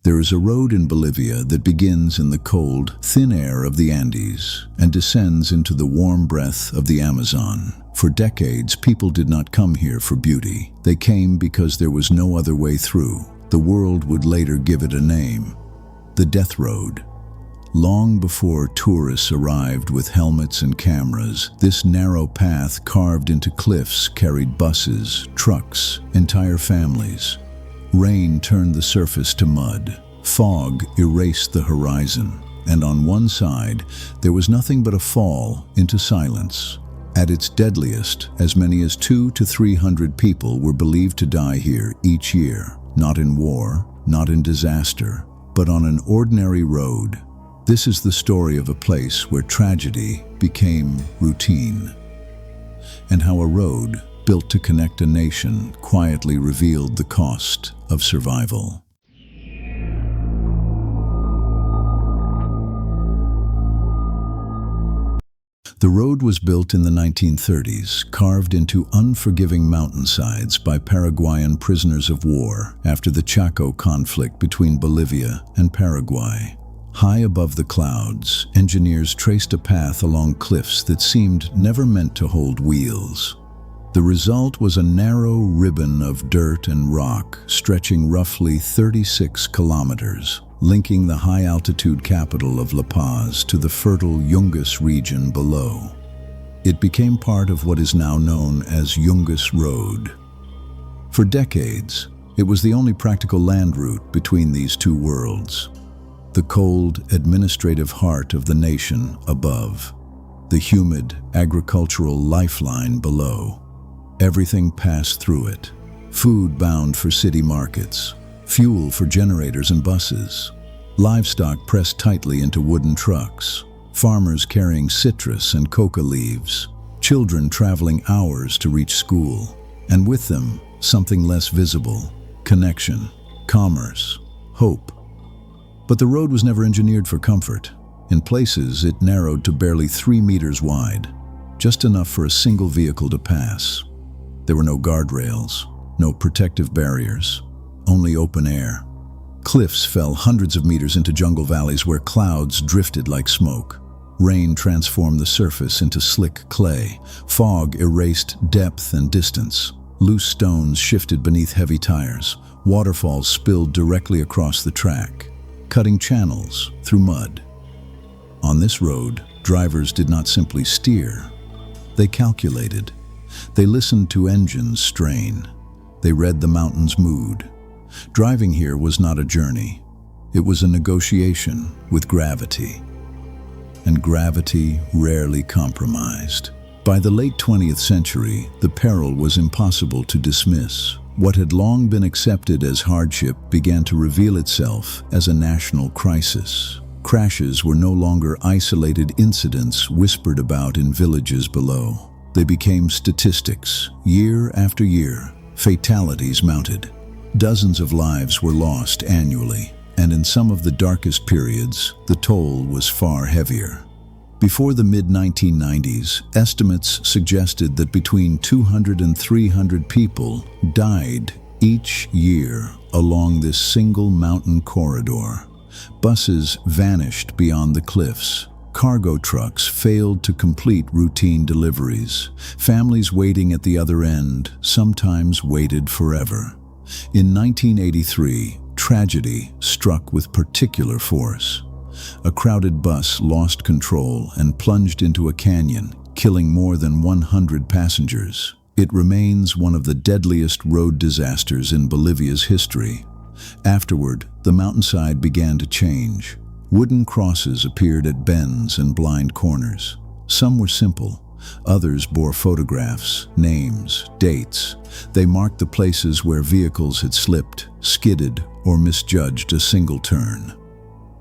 There is a road in Bolivia that begins in the cold, thin air of the Andes and descends into the warm breath of the Amazon. For decades, people did not come here for beauty. They came because there was no other way through. The world would later give it a name: the Death Road. Long before tourists arrived with helmets and cameras, this narrow path carved into cliffs carried buses, trucks, entire families. Rain turned the surface to mud. Fog erased the horizon, and on one side, there was nothing but a fall into silence. At its deadliest, as many as 200 to 300 people were believed to die here each year, not in war, not in disaster, but on an ordinary road. This is the story of a place where tragedy became routine, and how a road built to connect a nation quietly revealed the cost of survival. The road was built in the 1930s, carved into unforgiving mountainsides by Paraguayan prisoners of war after the Chaco conflict between Bolivia and Paraguay. High above the clouds, engineers traced a path along cliffs that seemed never meant to hold wheels. The result was a narrow ribbon of dirt and rock stretching roughly 36 kilometers, linking the high-altitude capital of La Paz to the fertile Yungas region below. It became part of what is now known as Yungas Road. For decades, it was the only practical land route between these two worlds. The cold, administrative heart of the nation above, the humid, agricultural lifeline below. Everything passed through it. Food bound for city markets, fuel for generators and buses, livestock pressed tightly into wooden trucks, farmers carrying citrus and coca leaves, children traveling hours to reach school, and with them, something less visible: connection, commerce, hope. But the road was never engineered for comfort. In places, it narrowed to barely 3 meters wide, just enough for a single vehicle to pass. There were no guardrails, no protective barriers, only open air. Cliffs fell hundreds of meters into jungle valleys where clouds drifted like smoke. Rain transformed the surface into slick clay. Fog erased depth and distance. Loose stones shifted beneath heavy tires. Waterfalls spilled directly across the track, cutting channels through mud. On this road, drivers did not simply steer. They calculated. They listened to engines strain. They read the mountain's mood. Driving here was not a journey. It was a negotiation with gravity. And gravity rarely compromised. By the late 20th century, the peril was impossible to dismiss. What had long been accepted as hardship began to reveal itself as a national crisis. Crashes were no longer isolated incidents whispered about in villages below. They became statistics. Year after year, fatalities mounted. Dozens of lives were lost annually, and in some of the darkest periods, the toll was far heavier. Before the mid-1990s, estimates suggested that between 200 and 300 people died each year along this single mountain corridor. Buses vanished beyond the cliffs. Cargo trucks failed to complete routine deliveries. Families waiting at the other end sometimes waited forever. In 1983, tragedy struck with particular force. A crowded bus lost control and plunged into a canyon, killing more than 100 passengers. It remains one of the deadliest road disasters in Bolivia's history. Afterward, the mountainside began to change. Wooden crosses appeared at bends and blind corners. Some were simple. Others bore photographs, names, dates. They marked the places where vehicles had slipped, skidded, or misjudged a single turn.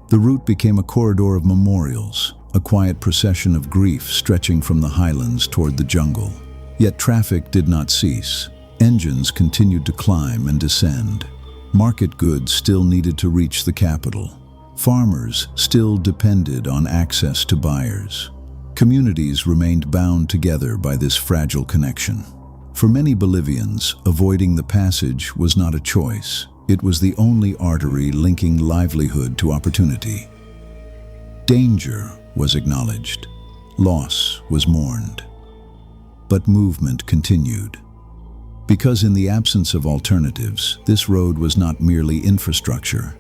The route became a corridor of memorials, a quiet procession of grief stretching from the highlands toward the jungle. Yet traffic did not cease. Engines continued to climb and descend. Market goods still needed to reach the capital. Farmers still depended on access to buyers. Communities remained bound together by this fragile connection. For many Bolivians, avoiding the passage was not a choice. It was the only artery linking livelihood to opportunity. Danger was acknowledged. Loss was mourned. But movement continued. Because in the absence of alternatives, this road was not merely infrastructure.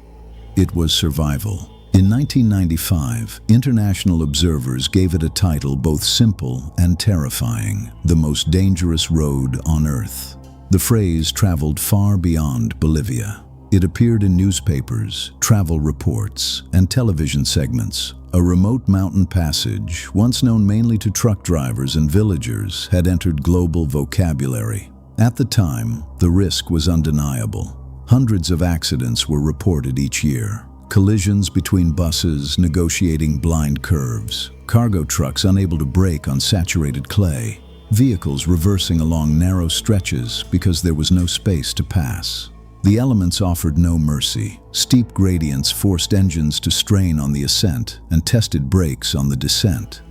It was survival. In 1995, international observers gave it a title both simple and terrifying: the most dangerous road on Earth. The phrase traveled far beyond Bolivia. It appeared in newspapers, travel reports, and television segments. A remote mountain passage, once known mainly to truck drivers and villagers, had entered global vocabulary. At the time, the risk was undeniable. Hundreds of accidents were reported each year. Collisions between buses negotiating blind curves, cargo trucks unable to brake on saturated clay, vehicles reversing along narrow stretches because there was no space to pass. The elements offered no mercy. Steep gradients forced engines to strain on the ascent and tested brakes on the descent.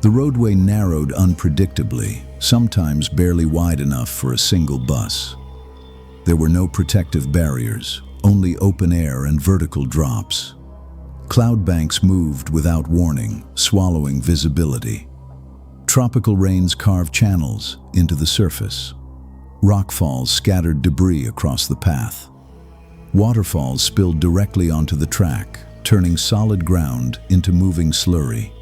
The roadway narrowed unpredictably, sometimes barely wide enough for a single bus. There were no protective barriers, only open air and vertical drops. Cloud banks moved without warning, swallowing visibility. Tropical rains carved channels into the surface. Rockfalls scattered debris across the path. Waterfalls spilled directly onto the track, turning solid ground into moving slurry.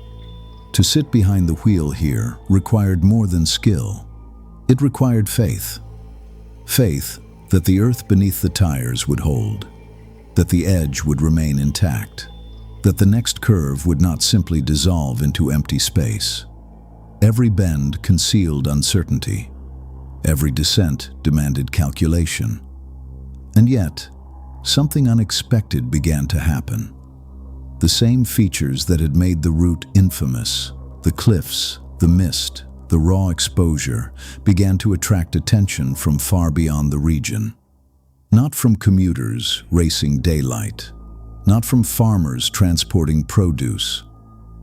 To sit behind the wheel here required more than skill. It required faith. Faith that the earth beneath the tires would hold, that the edge would remain intact, that the next curve would not simply dissolve into empty space. Every bend concealed uncertainty. Every descent demanded calculation. And yet, something unexpected began to happen. The same features that had made the route infamous, the cliffs, the mist, the raw exposure, began to attract attention from far beyond the region. Not from commuters racing daylight, not from farmers transporting produce,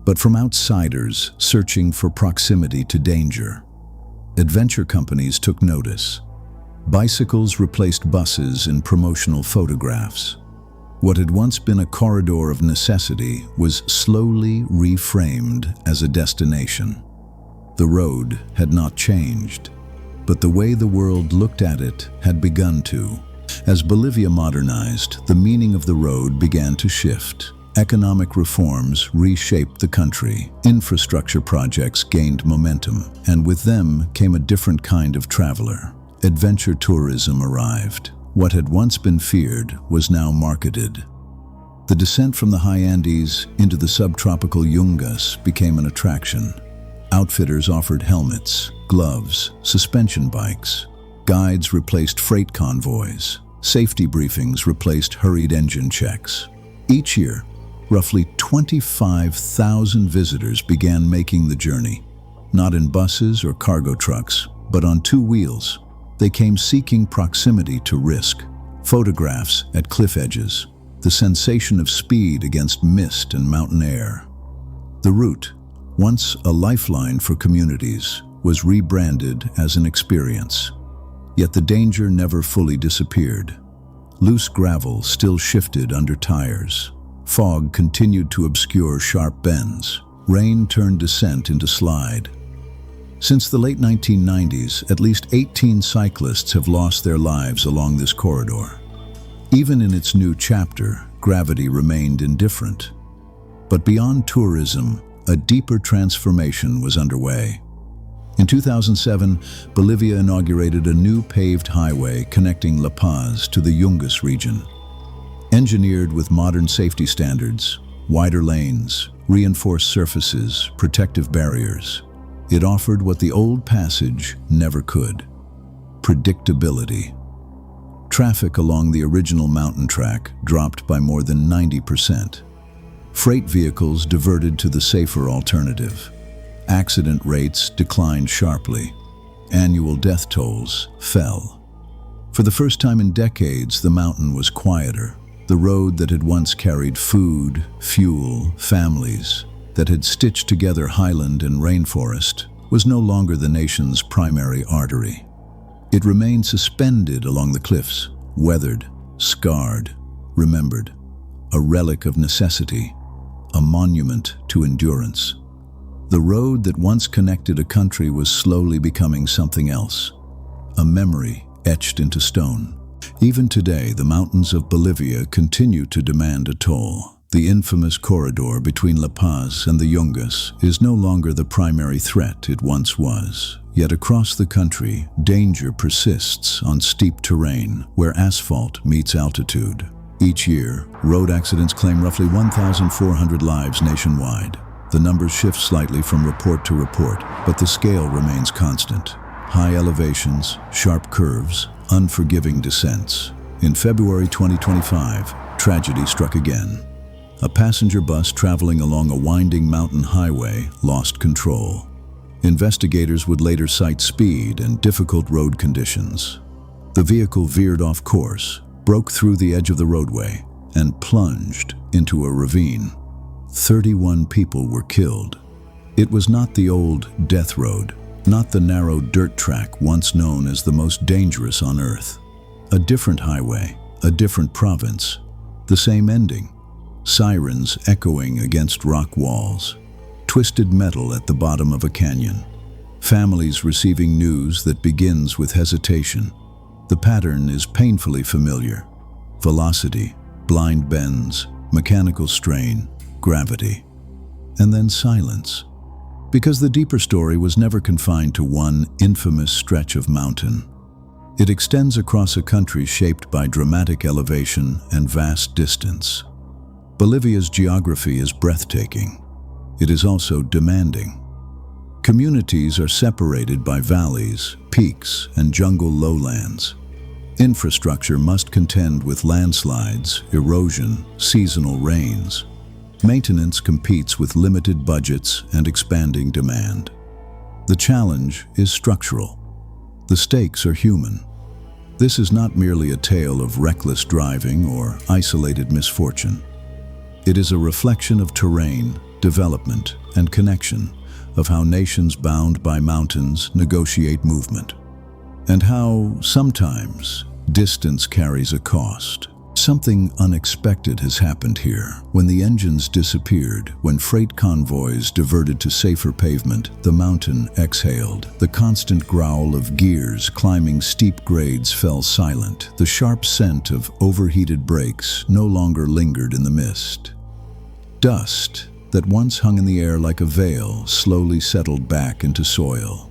but from outsiders searching for proximity to danger. Adventure companies took notice. Bicycles replaced buses in promotional photographs. What had once been a corridor of necessity was slowly reframed as a destination. The road had not changed, but the way the world looked at it had begun to. As Bolivia modernized, the meaning of the road began to shift. Economic reforms reshaped the country. Infrastructure projects gained momentum, and with them came a different kind of traveler. Adventure tourism arrived. What had once been feared was now marketed. The descent from the high Andes into the subtropical Yungas became an attraction. Outfitters offered helmets, gloves, suspension bikes. Guides replaced freight convoys. Safety briefings replaced hurried engine checks. Each year, roughly 25,000 visitors began making the journey, not in buses or cargo trucks, but on two wheels. They came seeking proximity to risk, photographs at cliff edges, the sensation of speed against mist and mountain air. The route, once a lifeline for communities, was rebranded as an experience. Yet the danger never fully disappeared. Loose gravel still shifted under tires. Fog continued to obscure sharp bends. Rain turned descent into slide. Since the late 1990s, at least 18 cyclists have lost their lives along this corridor. Even in its new chapter, gravity remained indifferent. But beyond tourism, a deeper transformation was underway. In 2007, Bolivia inaugurated a new paved highway connecting La Paz to the Yungas region. Engineered with modern safety standards, wider lanes, reinforced surfaces, protective barriers, it offered what the old passage never could: predictability. Traffic along the original mountain track dropped by more than 90%. Freight vehicles diverted to the safer alternative. Accident rates declined sharply. Annual death tolls fell. For the first time in decades, the mountain was quieter. The road that had once carried food, fuel, families, that had stitched together highland and rainforest, was no longer the nation's primary artery. It remained suspended along the cliffs, weathered, scarred, remembered, a relic of necessity, a monument to endurance. The road that once connected a country was slowly becoming something else, a memory etched into stone. Even today, the mountains of Bolivia continue to demand a toll. The infamous corridor between La Paz and the Yungas is no longer the primary threat it once was. Yet across the country, danger persists on steep terrain where asphalt meets altitude. Each year, road accidents claim roughly 1,400 lives nationwide. The numbers shift slightly from report to report, but the scale remains constant. High elevations, sharp curves, unforgiving descents. In February 2025, tragedy struck again. A passenger bus traveling along a winding mountain highway lost control. Investigators would later cite speed and difficult road conditions. The vehicle veered off course, broke through the edge of the roadway, and plunged into a ravine. 31 people were killed. It was not the old death road, not the narrow dirt track once known as the most dangerous on Earth. A different highway, a different province, the same ending. Sirens echoing against rock walls, twisted metal at the bottom of a canyon. Families receiving news that begins with hesitation. The pattern is painfully familiar. Velocity, blind bends, mechanical strain, gravity. And then silence. Because the deeper story was never confined to one infamous stretch of mountain. It extends across a country shaped by dramatic elevation and vast distance. Bolivia's geography is breathtaking. It is also demanding. Communities are separated by valleys, peaks, and jungle lowlands. Infrastructure must contend with landslides, erosion, seasonal rains. Maintenance competes with limited budgets and expanding demand. The challenge is structural. The stakes are human. This is not merely a tale of reckless driving or isolated misfortune. It is a reflection of terrain, development, and connection, of how nations bound by mountains negotiate movement, and how, sometimes, distance carries a cost. Something unexpected has happened here. When the engines disappeared, when freight convoys diverted to safer pavement, the mountain exhaled. The constant growl of gears climbing steep grades fell silent. The sharp scent of overheated brakes no longer lingered in the mist. Dust that once hung in the air like a veil slowly settled back into soil.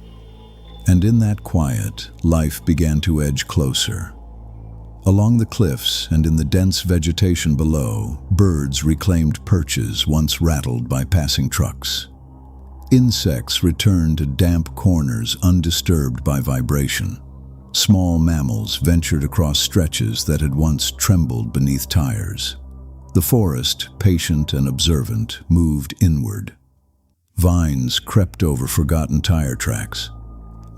And in that quiet, life began to edge closer. Along the cliffs and in the dense vegetation below, birds reclaimed perches once rattled by passing trucks. Insects returned to damp corners undisturbed by vibration. Small mammals ventured across stretches that had once trembled beneath tires. The forest, patient and observant, moved inward. Vines crept over forgotten tire tracks.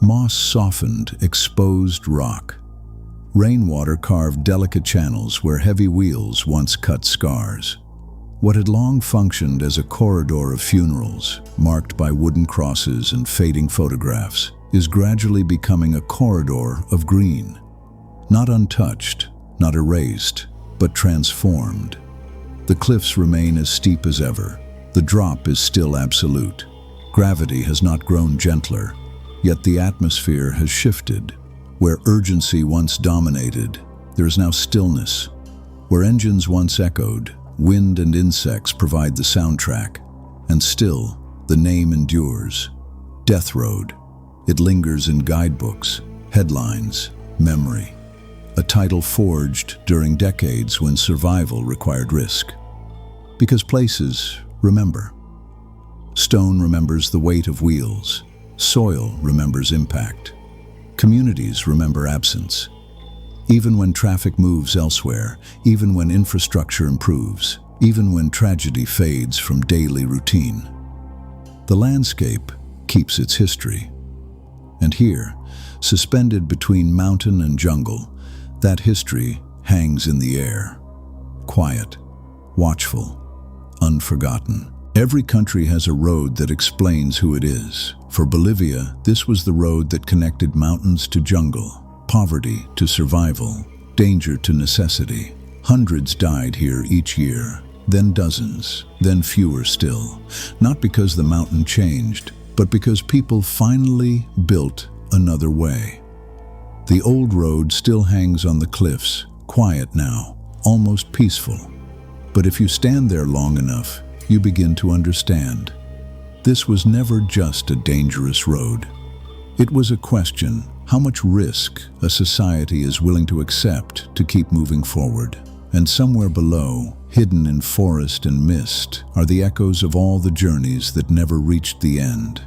Moss softened exposed rock. Rainwater carved delicate channels where heavy wheels once cut scars. What had long functioned as a corridor of funerals, marked by wooden crosses and fading photographs, is gradually becoming a corridor of green. Not untouched, not erased, but transformed. The cliffs remain as steep as ever. The drop is still absolute. Gravity has not grown gentler, yet the atmosphere has shifted. Where urgency once dominated, there is now stillness. Where engines once echoed, wind and insects provide the soundtrack. And still, the name endures. Death Road. It lingers in guidebooks, headlines, memory. A title forged during decades when survival required risk. Because places remember. Stone remembers the weight of wheels. Soil remembers impact. Communities remember absence. Even when traffic moves elsewhere, even when infrastructure improves, even when tragedy fades from daily routine. The landscape keeps its history. And here, suspended between mountain and jungle, that history hangs in the air. Quiet, watchful, unforgotten. Every country has a road that explains who it is. For Bolivia, this was the road that connected mountains to jungle, poverty to survival, danger to necessity. Hundreds died here each year, then dozens, then fewer still. Not because the mountain changed, but because people finally built another way. The old road still hangs on the cliffs, quiet now, almost peaceful. But if you stand there long enough, you begin to understand. This was never just a dangerous road. It was a question: how much risk a society is willing to accept to keep moving forward. And somewhere below, hidden in forest and mist, are the echoes of all the journeys that never reached the end.